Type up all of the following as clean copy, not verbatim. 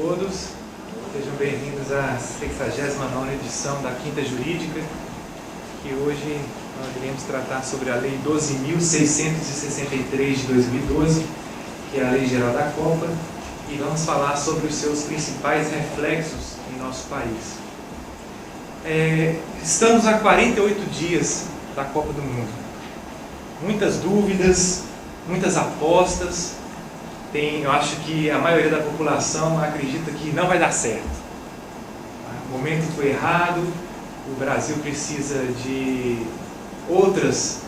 todos, sejam bem-vindos à 69ª edição da Quinta Jurídica, que hoje nós iremos tratar sobre a Lei 12.663 de 2012, que é a Lei Geral da Copa, e vamos falar sobre os seus principais reflexos em nosso país. Estamos a 48 dias da Copa do Mundo. Muitas dúvidas, muitas apostas. Eu acho que a maioria da população acredita que não vai dar certo. O momento foi errado, o Brasil precisa de outras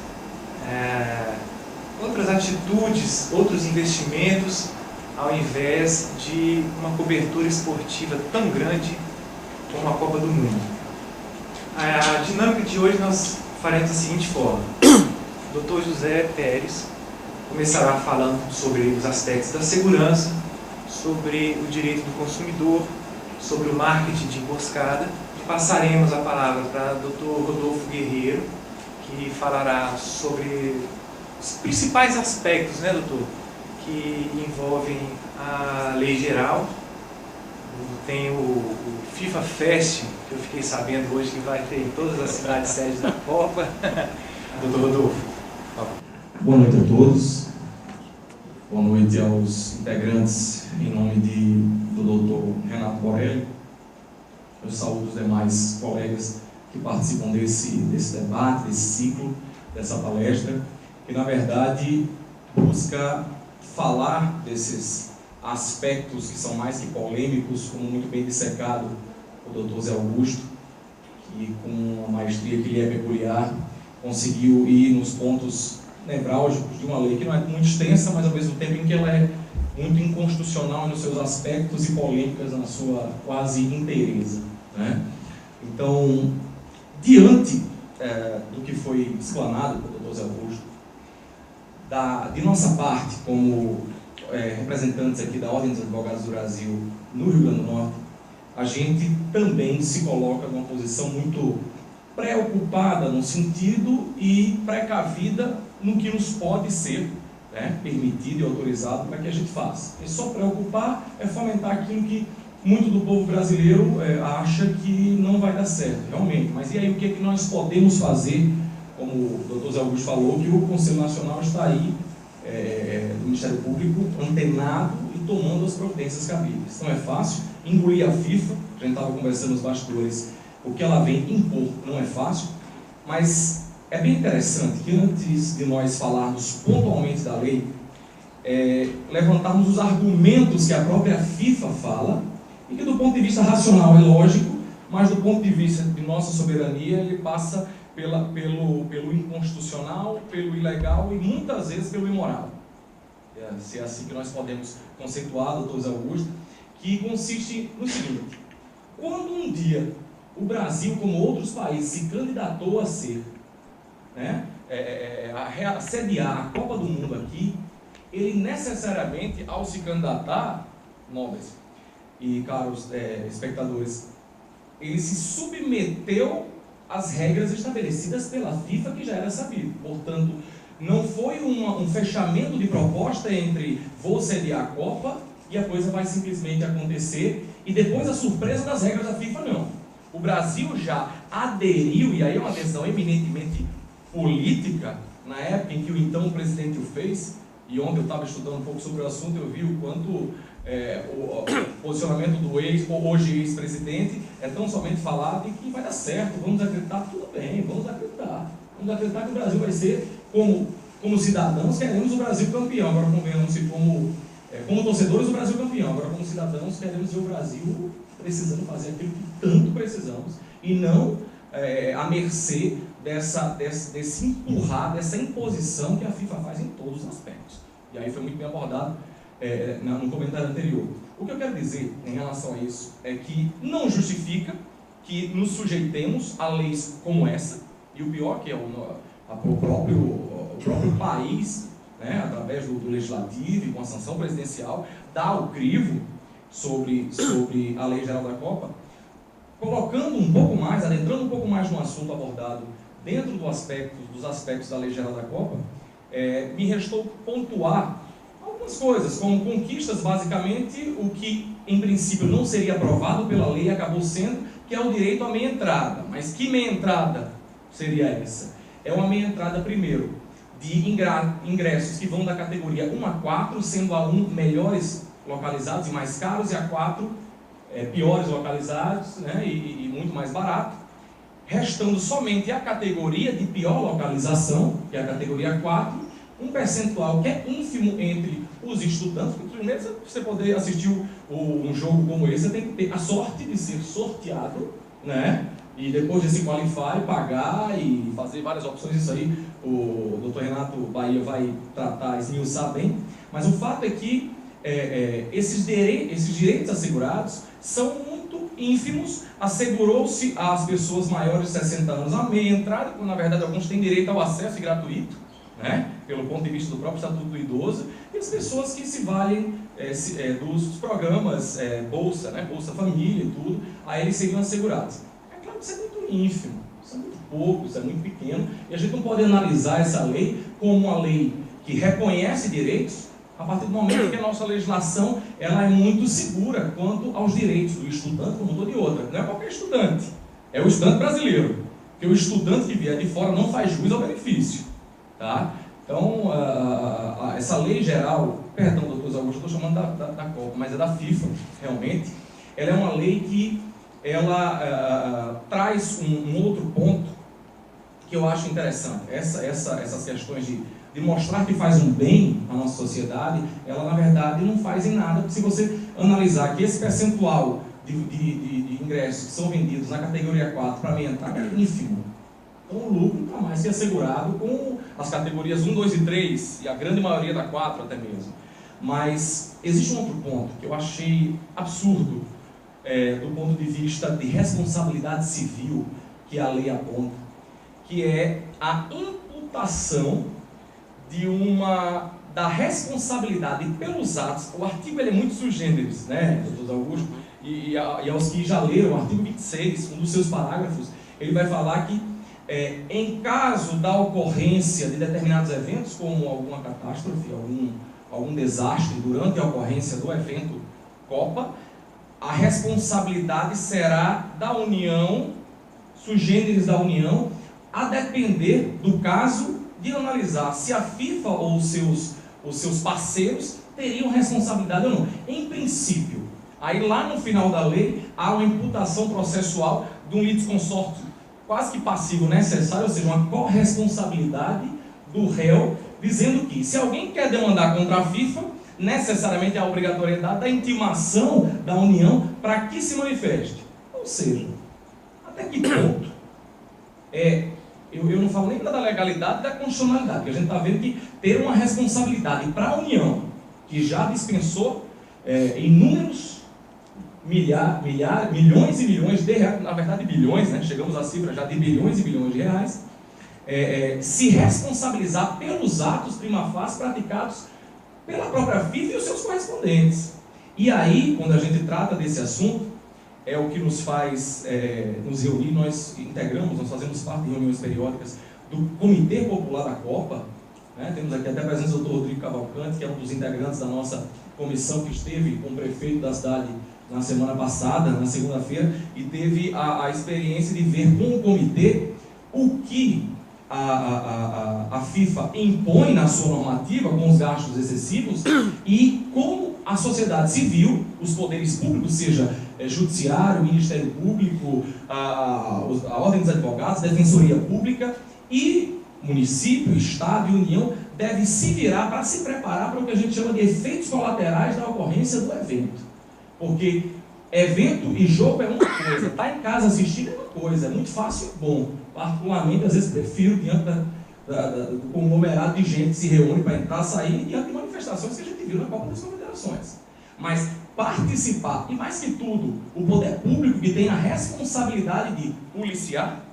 atitudes, outros investimentos, ao invés de uma cobertura esportiva tão grande como a Copa do Mundo. A dinâmica de hoje nós faremos da seguinte forma. O Dr. José Pérez começará falando sobre os aspectos da segurança, sobre o direito do consumidor, sobre o marketing de emboscada, e passaremos a palavra para o Dr. Rodolfo Guerreiro, que falará sobre os principais aspectos, né, doutor, que envolvem a lei geral. Tem o FIFA Fest, que eu fiquei sabendo hoje que vai ter em todas as cidades sedes da Copa. Doutor Rodolfo, por favor. Boa noite a todos. Boa noite aos integrantes, em nome do Dr. Renato Borelli. Eu saúdo os demais colegas que participam desse debate, desse ciclo, dessa palestra, que na verdade busca falar desses aspectos que são mais que polêmicos, como muito bem dissecado o Dr. Zé Augusto, que com a maestria que lhe é peculiar, conseguiu ir nos pontos nevrálgicos de uma lei que não é muito extensa, mas ao mesmo tempo em que ela é muito inconstitucional nos seus aspectos e polêmicas na sua quase inteireza, né? Então, diante do que foi explanado pelo Dr. Zé Augusto, de nossa parte, como representantes aqui da Ordem dos Advogados do Brasil no Rio Grande do Norte, a gente também se coloca numa posição muito preocupada no sentido e precavida no que nos pode ser, né, permitido e autorizado para que a gente faça. E só preocupar é fomentar aquilo que muito do povo brasileiro acha que não vai dar certo, realmente. Mas e aí, o que é que nós podemos fazer? Como o Dr. Zé Augusto falou, que o Conselho Nacional está aí, do Ministério Público, antenado e tomando as providências cabíveis. Não é fácil engolir a FIFA, a gente estava conversando nos bastidores, o que ela vem impor não é fácil, mas é bem interessante que antes de nós falarmos pontualmente da lei, levantarmos os argumentos que a própria FIFA fala, e que do ponto de vista racional é lógico, mas do ponto de vista de nossa soberania, ele passa pelo inconstitucional, pelo ilegal e muitas vezes pelo imoral. Se é assim que nós podemos conceituar, doutor Zé Augusto, que consiste no seguinte: quando um dia o Brasil, como outros países, se candidatou a ser, né, a sediar a Copa do Mundo aqui, ele necessariamente, ao se candidatar, nobres e caros espectadores, ele se submeteu às regras estabelecidas pela FIFA, que já era sabido. Portanto, não foi um fechamento de proposta entre vou sediar a Copa e a coisa vai simplesmente acontecer e depois a surpresa das regras da FIFA, não. O Brasil já aderiu, e aí é uma decisão eminentemente política, na época em que o então presidente o fez, e ontem eu estava estudando um pouco sobre o assunto, eu vi o quanto o posicionamento do hoje ex-presidente é tão somente falar de que vai dar certo, vamos acreditar, tudo bem, vamos acreditar que o Brasil vai ser, como cidadãos, queremos o Brasil campeão, agora convenhamos-se como torcedores, o Brasil campeão, agora como cidadãos queremos ver o Brasil precisando fazer aquilo que tanto precisamos, e não à mercê desse empurrar, dessa imposição que a FIFA faz em todos os aspectos. E aí foi muito bem abordado no comentário anterior. O que eu quero dizer em relação a isso é que não justifica que nos sujeitemos a leis como essa, e o pior que é o próprio país, né, através do legislativo e com a sanção presidencial, dá o crivo sobre a Lei Geral da Copa, colocando um pouco mais, adentrando um pouco mais no assunto abordado dentro dos aspectos da Lei Geral da Copa, me restou pontuar Algumas coisas, como conquistas, basicamente, o que em princípio não seria aprovado pela lei acabou sendo, que é o direito à meia entrada. Mas que meia entrada seria essa? É uma meia entrada, primeiro, de ingressos que vão da categoria 1 a 4, sendo a 1 melhores localizados e mais caros, e a 4 piores localizados, né, e muito mais barato, restando somente a categoria de pior localização, que é a categoria 4, um percentual que é ínfimo entre os estudantes. Primeiro, você poder assistir um jogo como esse, você tem que ter a sorte de ser sorteado, né? E depois de se qualificar, pagar e fazer várias opções. Isso aí o Dr. Renato Bahia vai tratar, esmiuçar bem. Mas o fato é que esses direitos assegurados são muito ínfimos. Assegurou-se às pessoas maiores de 60 anos a meia entrada, quando na verdade alguns têm direito ao acesso gratuito, né, pelo ponto de vista do próprio Estatuto do Idoso, e as pessoas que se valem dos programas Bolsa, né, Bolsa Família e tudo, a eles seriam assegurados. É claro que isso é muito ínfimo, isso é muito pouco, isso é muito pequeno, e a gente não pode analisar essa lei como uma lei que reconhece direitos, a partir do momento que a nossa legislação ela é muito segura quanto aos direitos do estudante como todo e outra. Não é qualquer estudante, é o estudante brasileiro, porque o estudante que vier de fora não faz jus ao benefício. Tá? Então, essa lei geral, perdão, doutor Zé Augusto, eu estou chamando da Copa, mas é da FIFA, realmente, ela é uma lei que ela traz um outro ponto que eu acho interessante. Essas questões de mostrar que faz um bem à nossa sociedade, ela na verdade não faz em nada, porque se você analisar que esse percentual de ingressos que são vendidos na categoria 4 para meia entrada é ínfimo. Então o lucro está mais que assegurado com as categorias 1, 2 e 3, e a grande maioria da 4 até mesmo. Mas existe um outro ponto que eu achei absurdo, do ponto de vista de responsabilidade civil que a lei aponta, que é a imputação da responsabilidade pelos atos. O artigo ele é muito sui generis, né, doutor Augusto? E aos que já leram, o artigo 26, um dos seus parágrafos, ele vai falar que em caso da ocorrência de determinados eventos, como alguma catástrofe, algum desastre durante a ocorrência do evento Copa, a responsabilidade será da União, sui generis da União, a depender do caso de analisar se a FIFA ou os seus parceiros teriam responsabilidade ou não. Em princípio, aí lá no final da lei, há uma imputação processual de um litisconsórcio quase que passivo necessário, ou seja, uma corresponsabilidade do réu, dizendo que se alguém quer demandar contra a FIFA, necessariamente há a obrigatoriedade da intimação da União para que se manifeste. Ou seja, até que ponto eu não falo nem da legalidade e da constitucionalidade, porque a gente está vendo que ter uma responsabilidade para a União, que já dispensou inúmeros milhões e milhões de reais, na verdade bilhões, né? Chegamos à cifra já de bilhões e bilhões de reais, se responsabilizar pelos atos prima facie praticados pela própria FIFA e os seus correspondentes. E aí, quando a gente trata desse assunto, é o que nos faz nos reunir. Nós fazemos parte de reuniões periódicas do Comitê Popular da Copa, né? Temos aqui até a presença do Dr. Rodrigo Cavalcante, que é um dos integrantes da nossa comissão, que esteve com o prefeito da cidade na semana passada, na segunda-feira, e teve a experiência de ver com o comitê o que a FIFA impõe na sua normativa com os gastos excessivos e como a sociedade civil, os poderes públicos, seja judiciário, Ministério Público, a Ordem dos Advogados, Defensoria Pública e município, Estado e União devem se virar para se preparar para o que a gente chama de efeitos colaterais da ocorrência do evento. Porque evento e jogo é uma coisa, estar em casa assistindo é uma coisa, é muito fácil e bom. Particularmente, às vezes prefiro diante do conglomerado de gente que se reúne para entrar, sair, e diante de manifestações que a gente viu na Copa das Confederações. Mas participar, e mais que tudo, o poder público que tem a responsabilidade de policiar,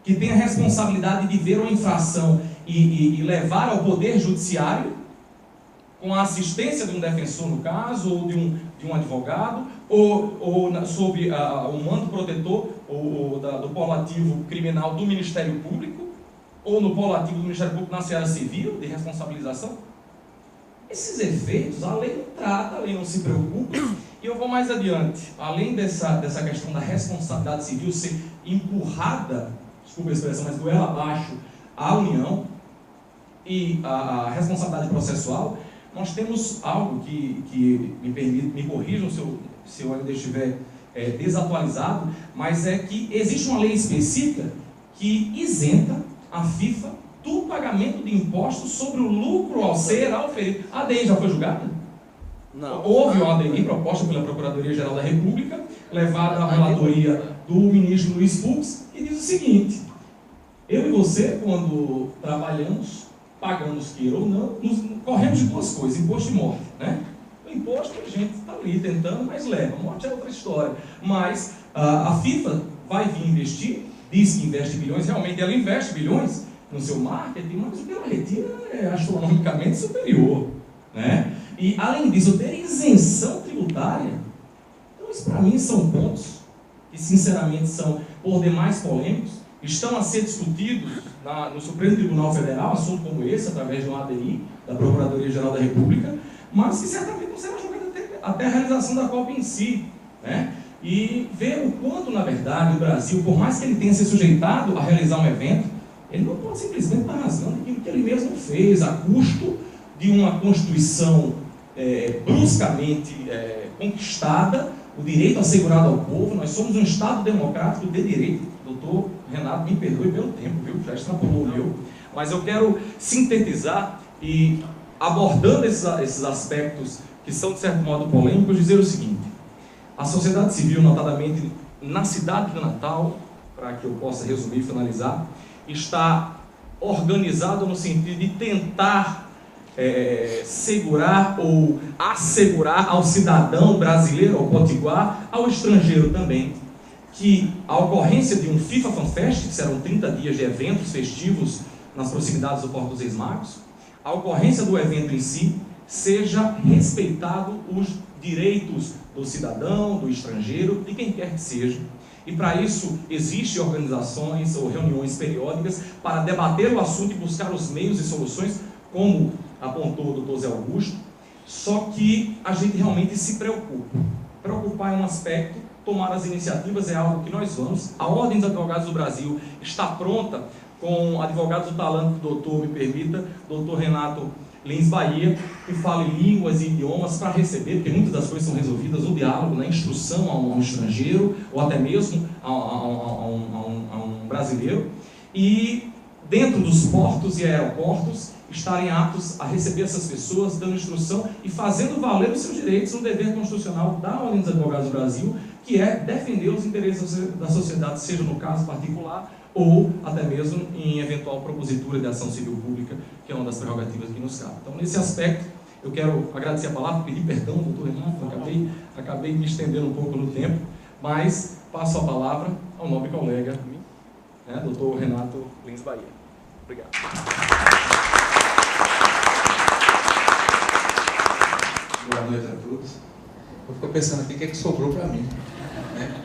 que tem a responsabilidade de ver uma infração e levar ao poder judiciário, com a assistência de um defensor no caso, ou de um advogado, ou sob o mando protetor do polo ativo criminal do Ministério Público, ou no polo ativo do Ministério Público na seara civil, de responsabilização. Esses efeitos, a lei não trata, a lei não se preocupa, e eu vou mais adiante. Além dessa questão da responsabilidade civil ser empurrada, desculpa a expressão, mas goela abaixo, à União, e a responsabilidade processual, nós temos algo que me corrijam se eu ainda estiver desatualizado, mas é que existe uma lei específica que isenta a FIFA do pagamento de impostos sobre o lucro ao ser auferido. A ADI já foi julgada? Não. Houve uma ADI proposta pela Procuradoria-Geral da República, levada à relatoria do ministro Luiz Fux, que diz o seguinte: eu e você, quando trabalhamos, pagamos queira ou não, corremos de duas coisas, imposto e morte, né? O imposto a gente está ali tentando, mas leva, a morte é outra história. Mas a FIFA vai vir investir, diz que investe bilhões, realmente ela investe bilhões no seu marketing, mas o que ela retira é astronomicamente superior, né? E além disso, ter isenção tributária. Então isso para mim são pontos que sinceramente são por demais polêmicos, estão a ser discutidos no Supremo Tribunal Federal, assunto como esse, através de uma ADI, da Procuradoria-Geral da República, mas que certamente não será julgado até a realização da Copa em si, né? E ver o quanto, na verdade, o Brasil, por mais que ele tenha se sujeitado a realizar um evento, ele não pode simplesmente estar rasgando aquilo que ele mesmo fez, a custo de uma Constituição bruscamente conquistada, o direito assegurado ao povo. Nós somos um Estado democrático de direito. Doutor Renato, me perdoe pelo tempo, viu? Já extrapolou o meu. Mas eu quero sintetizar e, abordando esses aspectos que são, de certo modo, polêmicos, dizer o seguinte: a sociedade civil, notadamente na cidade de Natal, para que eu possa resumir e finalizar, está organizada no sentido de tentar segurar ou assegurar ao cidadão brasileiro, ao potiguar, ao estrangeiro também, que a ocorrência de um FIFA FanFest, que serão 30 dias de eventos festivos nas proximidades do Porto dos Reis Magos, a ocorrência do evento em si, seja respeitado os direitos do cidadão, do estrangeiro, de quem quer que seja. E para isso existem organizações ou reuniões periódicas para debater o assunto e buscar os meios e soluções, como apontou o Dr. Zé Augusto, só que a gente realmente se preocupa. Preocupar é um aspecto, tomar as iniciativas é algo que nós vamos. A Ordem dos Advogados do Brasil está pronta, com advogados do talento do doutor, me permita, doutor Renato Lins Bahia, que fala em línguas e idiomas para receber, porque muitas das coisas são resolvidas no diálogo, na instrução a um estrangeiro, ou até mesmo a um brasileiro, e dentro dos portos e aeroportos, estarem aptos a receber essas pessoas, dando instrução e fazendo valer os seus direitos no dever constitucional da Ordem dos Advogados do Brasil, que é defender os interesses da sociedade, seja no caso particular, ou até mesmo em eventual propositura de ação civil pública, que é uma das prerrogativas que nos cabe. Então, nesse aspecto, eu quero agradecer a palavra, pedir perdão, doutor Renato, acabei me estendendo um pouco no tempo, mas passo a palavra ao nobre colega, né, doutor Renato Lins Bahia. Obrigado. Boa noite a todos. Eu fico pensando aqui o que é que sobrou para mim, né?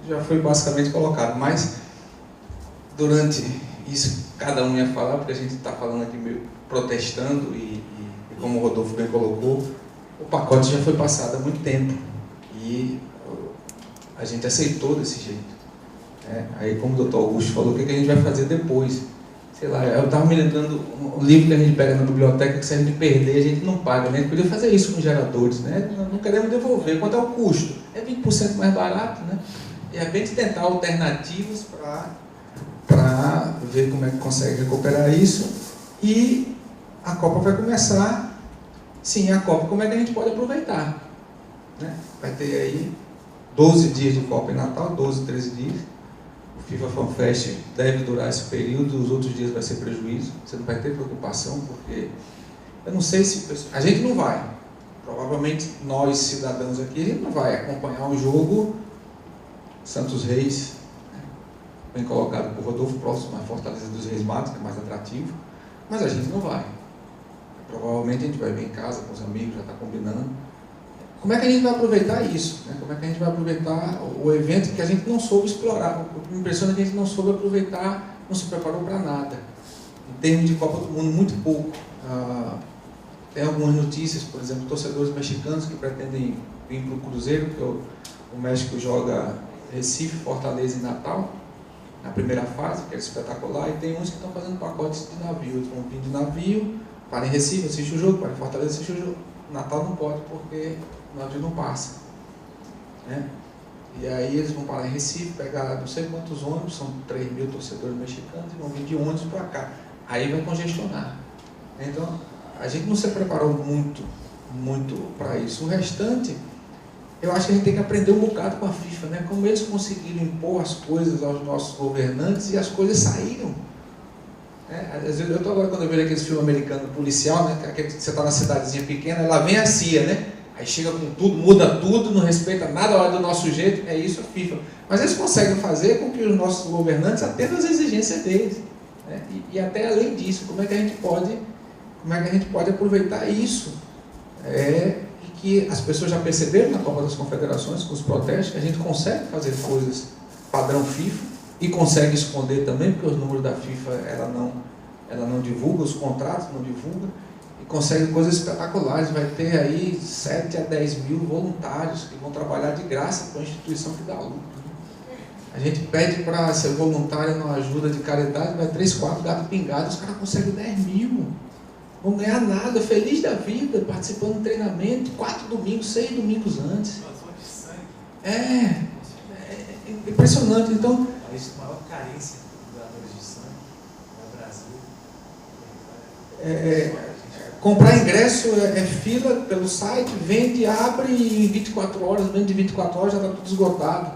Já foi basicamente colocado, mas durante isso cada um ia falar, porque a gente está falando aqui meio protestando e como o Rodolfo bem colocou, o pacote já foi passado há muito tempo e a gente aceitou desse jeito, né? Aí, como o doutor Augusto falou, o que a gente vai fazer depois? Sei lá, eu estava me lembrando um livro que a gente pega na biblioteca, que se a gente perder, a gente não paga, né? A gente podia fazer isso com geradores, né? Não queremos devolver. Quanto é o custo? É 20% mais barato, né? De repente tentar alternativas para ver como é que consegue recuperar isso. E a Copa vai começar. Sim, a Copa, como é que a gente pode aproveitar, né? Vai ter aí 12 dias de Copa em Natal, 12, 13 dias. O FIFA FanFest deve durar esse período, os outros dias vai ser prejuízo. Você não vai ter preocupação, porque eu não sei se... A gente não vai. Provavelmente nós, cidadãos aqui, a gente não vai acompanhar o jogo Santos Reis, né? Bem colocado por Rodolfo, próximo à Fortaleza dos Reis Magos, que é mais atrativo, mas a gente não vai. Provavelmente a gente vai ver em casa com os amigos, já está combinando. Como é que a gente vai aproveitar isso, né? Como é que a gente vai aproveitar o evento que a gente não soube explorar? O que me impressiona é que a gente não soube aproveitar, não se preparou para nada. Em termos de Copa do Mundo, muito pouco. Tem algumas notícias, por exemplo, torcedores mexicanos que pretendem vir para o Cruzeiro, porque o México joga Recife, Fortaleza e Natal, na primeira fase, que é espetacular, e tem uns que estão fazendo pacotes de navio. Eles vão vir de navio, para em Recife, assiste o jogo, para em Fortaleza, assiste o jogo. Natal não pode, porque o navio não passa, né? E aí eles vão parar em Recife, pegar não sei quantos ônibus, são 3 mil torcedores mexicanos, e vão vir de ônibus para cá. Aí vai congestionar. Então, a gente não se preparou muito para isso. O restante, eu acho que a gente tem que aprender um bocado com a FIFA, né? Como eles conseguiram impor as coisas aos nossos governantes e as coisas saíram. Às vezes, eu estou agora, quando eu vejo aqueles filmes americanos policial, né? Que você está na cidadezinha pequena, lá vem a CIA, né? Aí chega com tudo, muda tudo, não respeita nada, olha do nosso jeito, é isso a FIFA. Mas eles conseguem fazer com que os nossos governantes atendam às exigências deles, né? E até além disso, como é que a gente pode aproveitar isso? E que as pessoas já perceberam na Copa das Confederações, com os protestos, que a gente consegue fazer coisas padrão FIFA e consegue esconder também, porque os números da FIFA ela não divulga, os contratos não divulgam, e consegue coisas espetaculares. Vai ter aí 7 a 10 mil voluntários que vão trabalhar de graça com a instituição que dá lucro. A gente pede para ser voluntário numa ajuda de caridade, vai 3, 4 gatos pingados, os caras conseguem 10 mil. Vão ganhar nada, feliz da vida, participando do treinamento, 4 domingos, 6 domingos antes. É impressionante. Então, o país com maior carência de doadores de sangue é o Brasil. Comprar ingresso é fila pelo site, vende, abre em 24 horas, menos de 24 horas já está tudo esgotado.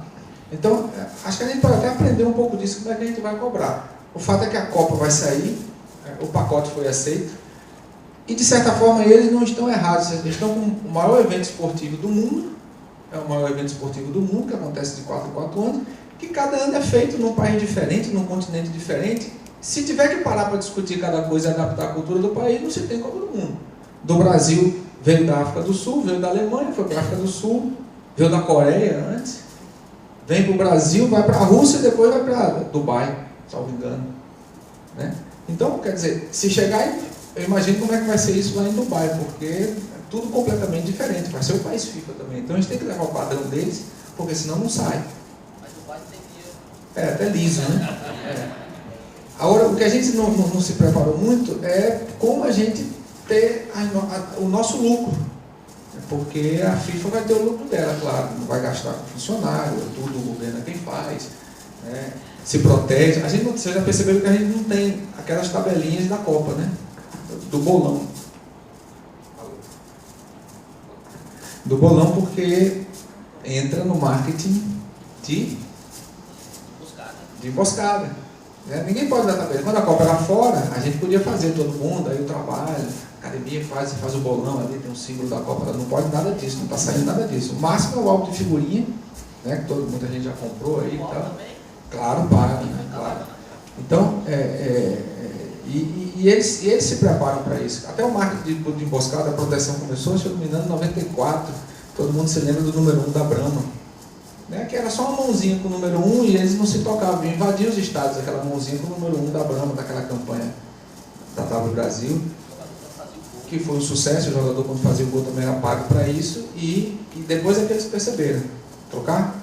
Então, acho que a gente pode até aprender um pouco disso, como é que a gente vai cobrar. O fato é que a Copa vai sair, o pacote foi aceito, e de certa forma eles não estão errados, eles estão com o maior evento esportivo do mundo, é o maior evento esportivo do mundo, que acontece de 4 em 4 anos, que cada ano é feito num país diferente, num continente diferente. Se tiver que parar para discutir cada coisa e adaptar a cultura do país, não se tem Copa do Mundo. Do Brasil, veio da África do Sul, veio da Alemanha, foi para a África do Sul, veio da Coreia antes, vem para o Brasil, vai para a Rússia e depois vai para Dubai, salvo engano, né? Então, quer dizer, se chegar, eu imagino como é que vai ser isso lá em Dubai, porque é tudo completamente diferente, vai ser o país FIFA também. Então a gente tem que levar o padrão deles, porque senão não sai. Mas Dubai tem dinheiro. Até liso, né? Agora, o que a gente não se preparou muito é como a gente ter o nosso lucro. Porque a FIFA vai ter o lucro dela, claro, não vai gastar com funcionário, tudo o governo é quem faz, né? Se protege. Vocês já perceberam que a gente não tem aquelas tabelinhas da Copa, né? Do bolão. Do bolão, porque entra no marketing de emboscada. Né? Ninguém pode dar tabela. Quando a Copa era fora, a gente podia fazer todo mundo, aí o trabalho, a academia faz o bolão ali, tem um símbolo da Copa, não pode nada disso, não está saindo nada disso. O máximo é o álbum de figurinha, né, que muita gente já comprou aí e tal. Claro, paga, né? Claro. Então, eles se preparam para isso. Até o marketing de emboscada, a proteção começou, se eu não me engano, em 94. Todo mundo se lembra do número 1 da Brahma. Né, que era só uma mãozinha com o número 1 e eles não se tocavam, invadiam os estados, aquela mãozinha com o número 1 da Brahma, daquela campanha da W Brasil, que foi um sucesso. O jogador, quando fazia o gol, também era pago para isso, e depois é que eles perceberam. Trocar?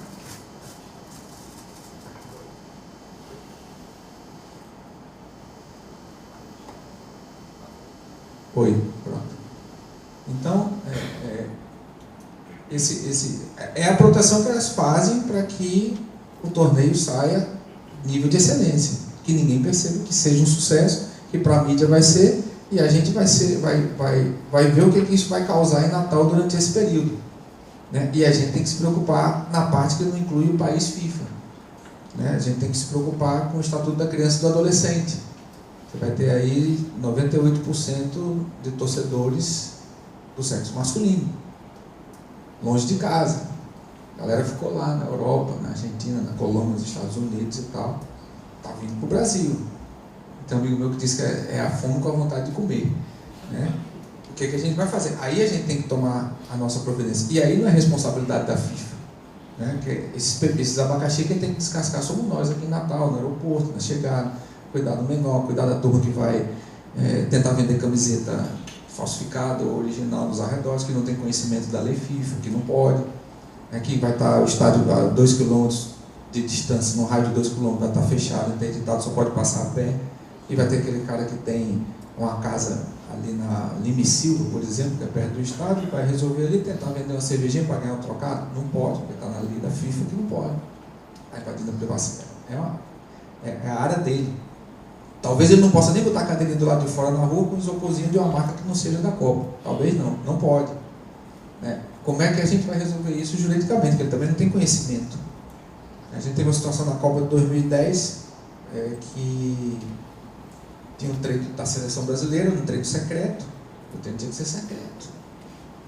Oi, pronto. Então, é a proteção que elas fazem para que o torneio saia nível de excelência, que ninguém perceba, que seja um sucesso, que para a mídia vai ser, e a gente vai ver o que isso vai causar em Natal durante esse período, né? E a gente tem que se preocupar na parte que não inclui o país FIFA, né? A gente tem que se preocupar com o Estatuto da Criança e do Adolescente. Você vai ter aí 98% de torcedores do sexo masculino, longe de casa. A galera ficou lá na Europa, na Argentina, na Colômbia, nos Estados Unidos e tal. Está vindo para o Brasil. Tem um amigo meu que disse que é a fome com a vontade de comer, né? O que a gente vai fazer? Aí a gente tem que tomar a nossa providência. E aí não é responsabilidade da FIFA, né? Que esses abacaxi que tem que descascar somos nós aqui em Natal, no aeroporto, na chegada. Cuidar do menor, cuidar da turma que vai tentar vender camiseta falsificado ou original nos arredores, que não tem conhecimento da lei FIFA, que não pode, que vai estar o estádio a 2 km de distância, no raio de 2 km vai estar fechado, interditado, só pode passar a pé, e vai ter aquele cara que tem uma casa ali na Limicildo, por exemplo, que é perto do estádio, vai resolver ali tentar vender uma cervejinha para ganhar um trocado? Não pode, porque está na lei da FIFA que não pode. Está invadindo a privacidade. É a área dele. Talvez ele não possa nem botar a cadeirinha do lado de fora na rua com um isoporzinho de uma marca que não seja da Copa. Talvez não pode. Como é que a gente vai resolver isso juridicamente? Porque ele também não tem conhecimento. A gente teve uma situação na Copa de 2010 que tinha um treino da seleção brasileira, um treino secreto. O treino tinha que ser secreto.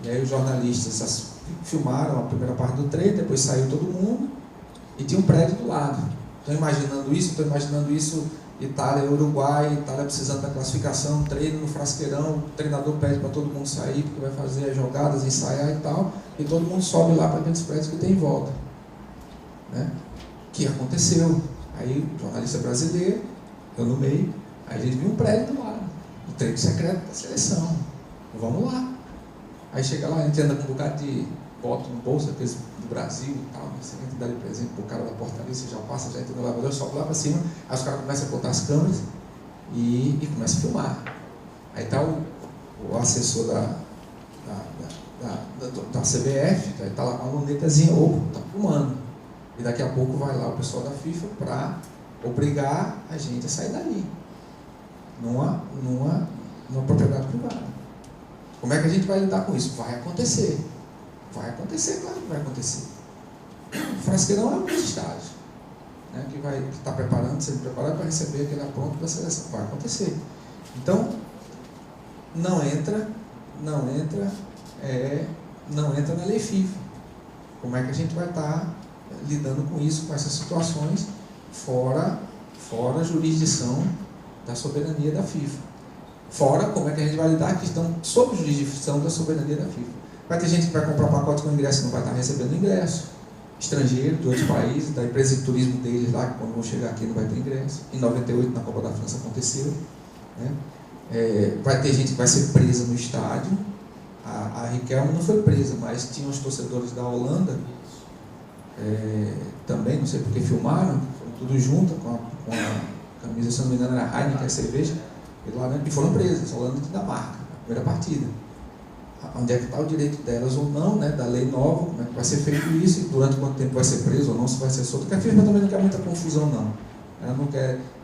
E aí os jornalistas filmaram a primeira parte do treino, depois saiu todo mundo e tinha um prédio do lado. Estou imaginando isso, Itália e Uruguai, Itália precisando da classificação, treino no Frasqueirão, o treinador pede para todo mundo sair porque vai fazer as jogadas, ensaiar e tal, e todo mundo sobe lá para dentro dos prédios que tem em volta. Que aconteceu. Aí o jornalista brasileiro, eu no meio, aí a gente viu um prédio do lado, o treino secreto da seleção. Vamos lá. Aí chega lá, a gente anda com um bocado de boto no bolso, aqueles do Brasil e tal, você tem que dar de presente pro cara da portaria, você já passa, já entra no elevador, sobe lá para cima, aí os caras começam a botar as câmeras e começam a filmar. Aí está o assessor da CBF, aí está lá com uma lunetazinha, está filmando. E daqui a pouco vai lá o pessoal da FIFA para obrigar a gente a sair dali, numa propriedade privada. Como é que a gente vai lidar com isso? Vai acontecer. Vai acontecer, claro que vai acontecer. O Frasqueirão é um dos estádios, que está sendo preparado para receber aquele apronto da seleção. Vai acontecer. Então, não entra na lei FIFA. Como é que a gente vai estar lidando com isso, com essas situações, fora a jurisdição da soberania da FIFA? Fora como é que a gente vai lidar que estão sob jurisdição da soberania da FIFA. Vai ter gente que vai comprar pacote com ingresso e não vai estar recebendo ingresso. Estrangeiro, de outros países, da empresa de turismo deles lá, que quando vão chegar aqui não vai ter ingresso. Em 98, na Copa da França, aconteceu. Vai ter gente que vai ser presa no estádio. A Riquelme não foi presa, mas tinha os torcedores da Holanda, também, não sei porque filmaram, foram tudo junto, com a camisa, se não me engano, era Heineken, a cerveja, e foram presos, a Holanda e Dinamarca, na primeira partida. Onde é que está o direito delas ou não, da lei nova, como é que vai ser feito isso, e durante quanto tempo vai ser preso ou não, se vai ser solto, porque a FIFA também não quer muita confusão, não. Ela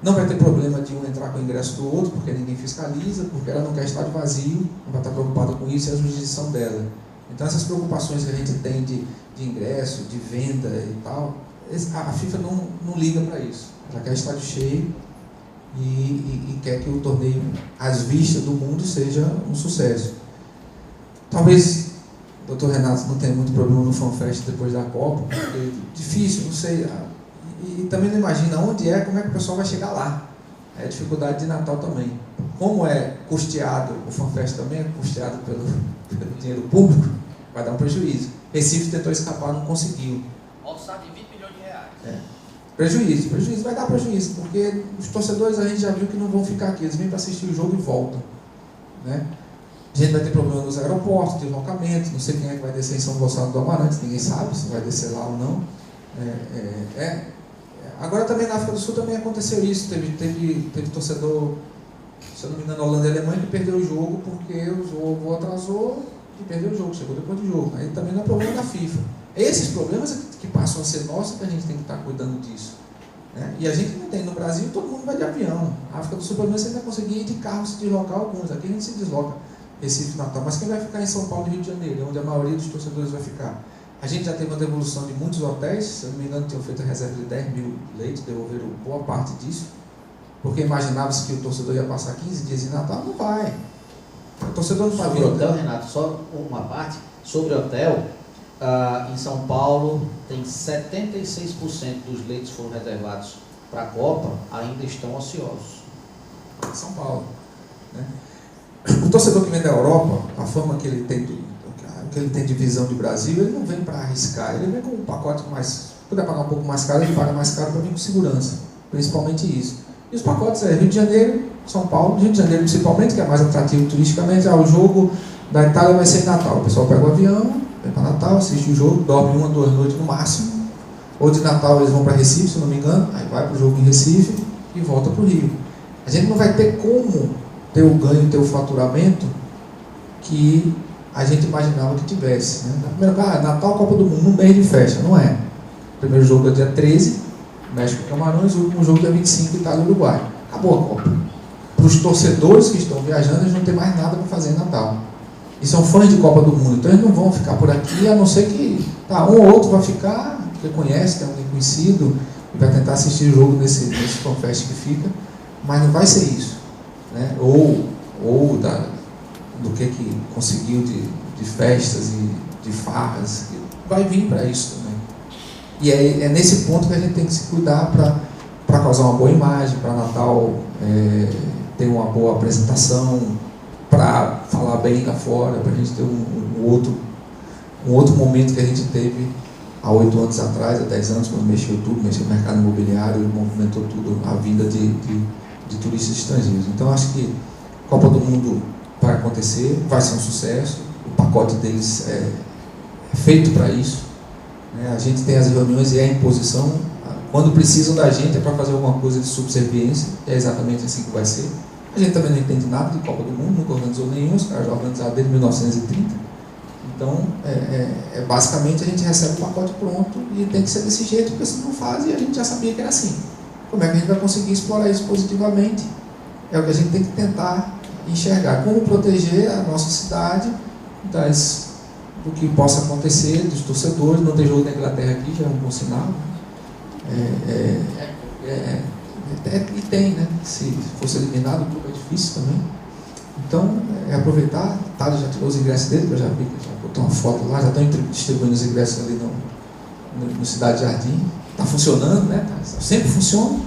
não vai ter problema de um entrar com o ingresso do outro, porque ninguém fiscaliza, porque ela não quer estádio vazio, não vai estar preocupada com isso, é a jurisdição dela. Então essas preocupações que a gente tem de ingresso, de venda e tal, a FIFA não liga para isso. Ela quer estádio cheio e quer que o torneio, às vistas do mundo, seja um sucesso. Talvez o Dr. Renato não tenha muito problema no FanFest depois da Copa, porque é difícil, não sei, e também não imagina onde como é que o pessoal vai chegar lá. É a dificuldade de Natal também. Como é custeado, o FanFest também é custeado pelo dinheiro público, vai dar um prejuízo. Recife tentou escapar, não conseguiu. Orçado de 20 milhões de reais. Prejuízo, vai dar prejuízo, porque os torcedores a gente já viu que não vão ficar aqui, eles vêm para assistir o jogo e voltam. A gente vai ter problema nos aeroportos, deslocamento, não sei quem é que vai descer em São Gonçalo do Amarante, ninguém sabe se vai descer lá ou não. Agora também na África do Sul também aconteceu isso, teve torcedor, se eu não me engano, Holanda e Alemanha, que perdeu o jogo porque o voo atrasou e perdeu o jogo, chegou depois do jogo. Aí também não é problema da FIFA. Esses problemas que passam a ser nossos, que a gente tem que estar cuidando disso. E a gente não tem no Brasil, todo mundo vai de avião. A África do Sul, pelo menos, você ainda conseguir ir de carro se deslocar alguns. Aqui a gente se desloca, Recife, Natal. Mas quem vai ficar em São Paulo e Rio de Janeiro, onde a maioria dos torcedores vai ficar? A gente já teve uma devolução de muitos hotéis, se eu não me engano, tinham feito a reserva de 10 mil leitos, devolveram boa parte disso, porque imaginava-se que o torcedor ia passar 15 dias em Natal, não vai. O torcedor não vai vir. Sobre hotel, Renato, só uma parte. Sobre hotel, em São Paulo, tem 76% dos leitos que foram reservados para a Copa ainda estão ociosos. São Paulo. O torcedor que vem da Europa, a forma que ele tem de visão de Brasil, ele não vem para arriscar, ele vem com um pacote mais, se puder pagar um pouco mais caro, ele paga mais caro para vir com segurança, principalmente isso. E os pacotes é Rio de Janeiro, São Paulo, Rio de Janeiro principalmente, que é mais atrativo turisticamente. O jogo da Itália vai ser em Natal. O pessoal pega o avião, vem para Natal, assiste o jogo, dorme 1 ou 2 noites no máximo. Ou de Natal eles vão para Recife, se não me engano, aí vai para o jogo em Recife e volta para o Rio. A gente não vai ter como ter o ganho, ter o faturamento que a gente imaginava que tivesse. Né? Na primeira, Natal, Copa do Mundo, um mês de festa, não é. O primeiro jogo é dia 13, México e Camarões, o último jogo é dia 25, Itália e Uruguai. Acabou a Copa. Para os torcedores que estão viajando, eles não têm mais nada para fazer em Natal. E são fãs de Copa do Mundo, então eles não vão ficar por aqui, a não ser que um ou outro vai ficar, porque conhece, tem alguém conhecido, e vai tentar assistir o jogo nesse FanFest que fica, mas não vai ser isso. Né? Ou do que conseguiu de festas e de farras, vai vir para isso também. E é nesse ponto que a gente tem que se cuidar para causar uma boa imagem, para Natal ter uma boa apresentação, para falar bem lá fora, para a gente ter um outro momento que a gente teve há 8 anos atrás, há 10 anos, quando mexeu o mercado imobiliário e movimentou tudo, a vinda de turistas estrangeiros. Então acho que a Copa do Mundo vai acontecer, vai ser um sucesso, o pacote deles é feito para isso. Né? A gente tem as reuniões e é a imposição, quando precisam da gente é para fazer alguma coisa de subserviência, é exatamente assim que vai ser. A gente também não entende nada de Copa do Mundo, nunca organizou nenhum, os caras já organizaram desde 1930. Então, basicamente a gente recebe o pacote pronto e tem que ser desse jeito, porque se não faz, e a gente já sabia que era assim. Como é que a gente vai conseguir explorar isso positivamente? É o que a gente tem que tentar enxergar. Como proteger a nossa cidade do que possa acontecer, dos torcedores. Não tem jogo da Inglaterra aqui, já é um bom sinal. E tem, né? Se fosse eliminado, o clube é difícil também. Então, aproveitar. O Thales já tirou os ingressos dele, que eu já vi, que já botou uma foto lá, já estão distribuindo os ingressos ali no Cidade Jardim. Está funcionando, né? Sempre funciona,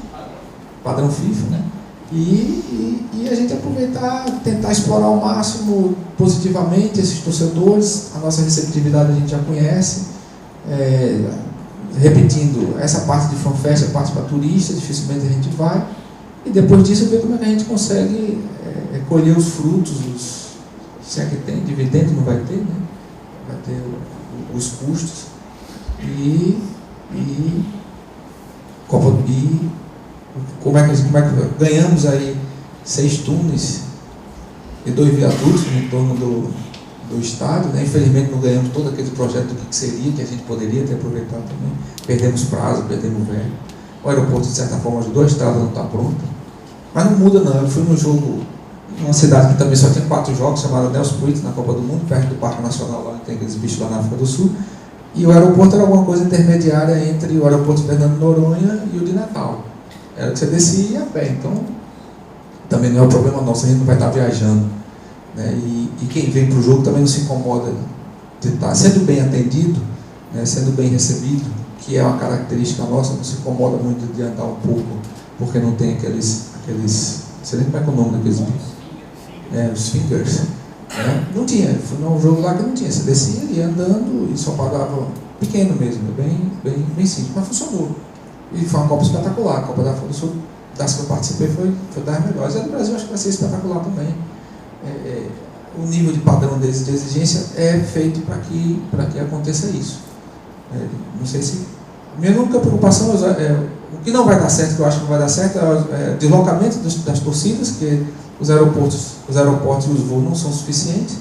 padrão FIFA, né? E a gente aproveitar, tentar explorar ao máximo positivamente esses torcedores. A nossa receptividade a gente já conhece. Repetindo, essa parte de FanFest é parte para turistas, dificilmente a gente vai. E depois disso ver como é que a gente consegue colher os frutos, se é que tem, dividendo não vai ter, né? Vai ter os custos. E como é que ganhamos aí 6 túneis e 2 viadutos em torno do estádio, né? Infelizmente não ganhamos todo aquele projeto do que seria, que a gente poderia ter aproveitado também. Perdemos prazo, perdemos verba. O aeroporto de certa forma ajudou, a estrada não está pronta. Mas não muda não, eu fui num jogo, numa cidade que também só tem 4 jogos, chamada Nelson Pruitt, na Copa do Mundo, perto do Parque Nacional, lá tem aqueles bichos lá na África do Sul. E o aeroporto era alguma coisa intermediária entre o aeroporto de Fernando Noronha e o de Natal. Era que você descia e ia a pé, então também não é um problema nosso, a gente não vai estar viajando. Né? E quem vem para o jogo também não se incomoda de estar sendo bem atendido, né? Sendo bem recebido, que é uma característica nossa, não se incomoda muito de andar um pouco, porque não tem aqueles você nem como é que é o nome daqueles bichos? Os fingers. Né? Não tinha, foi num jogo lá que não tinha, você descia, ia andando e só pagava pequeno mesmo, bem simples, mas funcionou. E foi uma Copa espetacular, a Copa da África do Sul, das que eu participei, foi das melhores. A do Brasil acho que vai ser espetacular também. O nível de padrão deles, de exigência, é feito para que aconteça isso. Não sei se... Minha única preocupação o que não vai dar certo, que eu acho que não vai dar certo, é o deslocamento das torcidas, que os aeroportos e os voos não são suficientes,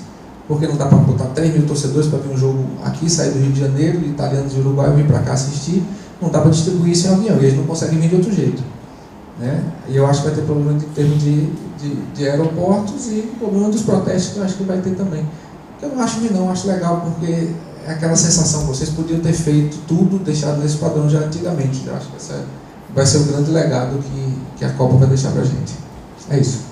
porque não dá para botar 3 mil torcedores para ver um jogo aqui, sair do Rio de Janeiro, italianos de Uruguai vir para cá assistir, não dá para distribuir isso em avião, e eles não conseguem vir de outro jeito. Né? E eu acho que vai ter problema em termos de aeroportos e problema dos protestos, que eu acho que vai ter também. Eu não acho ruim não, acho legal, porque é aquela sensação, vocês podiam ter feito tudo, deixado nesse padrão já antigamente. Eu acho que esse vai ser o grande legado que a Copa vai deixar para a gente. É isso.